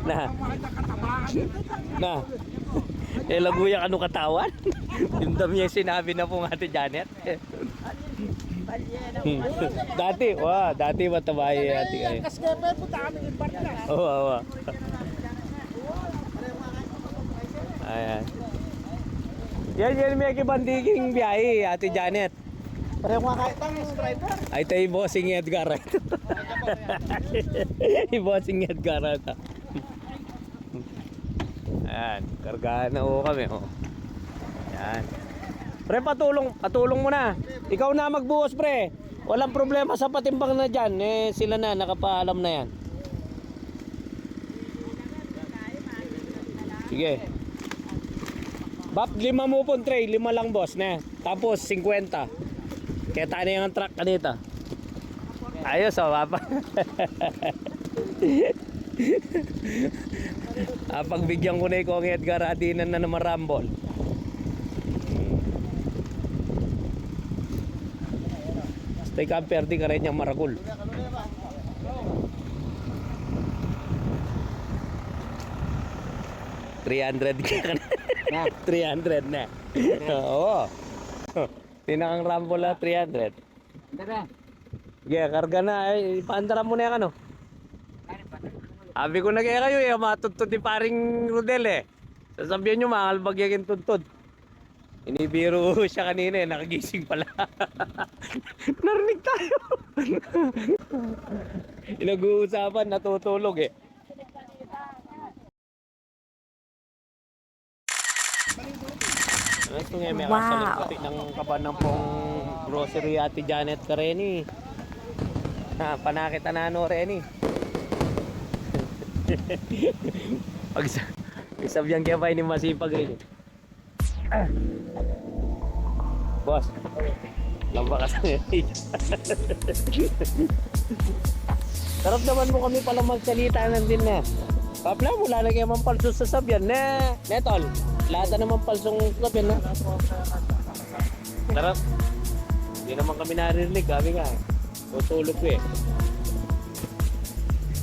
Na. Na. Laguya ka nung katawan. Tindam niya yung sinabi na po Ate Janet. Dati matabay ate kayo. Oo. Ayan. Yan may kibandiging biyahe, Ate Janet. Pareho nga kahit ang driver. Ay tayo bossing Edgar. Bossing Edgar ata. Ayan, kargahan na ho kami. Oh. Ayan. Pre, patulong mo na. Ikaw na magbuhos, pre. Walang problema sa patimbang na dyan. Sila na, nakapaalam na yan. Sige. Bap, 5 mo po, tray. 5 lang, boss, na. Tapos, 50. Kaya tayo yung truck kanita. Ayos, oh, papa. Pagbigyan ko na yung Kong Edgar Adinan na marambol. Stay camper di ka rin niyang marakul. $300 ka na. 300 na. Oo. Tinakang rambol na 300. Sige, karga na. Ipaandara mo na yan ano. Sabi ko na kaya kayo matutod ni paring Rodel Sasabihan nyo makalbag yung tuntod. Inibiro siya kanina nakagising pala. Narinig tayo. Nag-uusapan, natutulog Ito nga may kasalit ng kabanang pong grocery Ate Janet Kareni. Panakita na ano Reni. Pagsabihan kaya pa ini masipag rin. Boss, lamba ka sa sarap naman mo kami pala magsalita din na. Kapla, wala na kayo mampalso sa sabyan na. Netol, lahat na naman palsong sabyan na. Sarap. Hindi naman kami naririnig, kami nga. Tutulog ko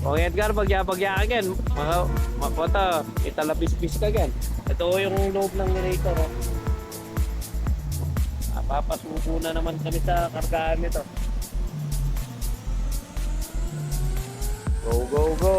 Kung Edgar, pagya ka gan. Makota, italabis-bis ka gan. Ito yung loob ng narrator Papasuko na naman kami sa kargahan nito. Go, go, go!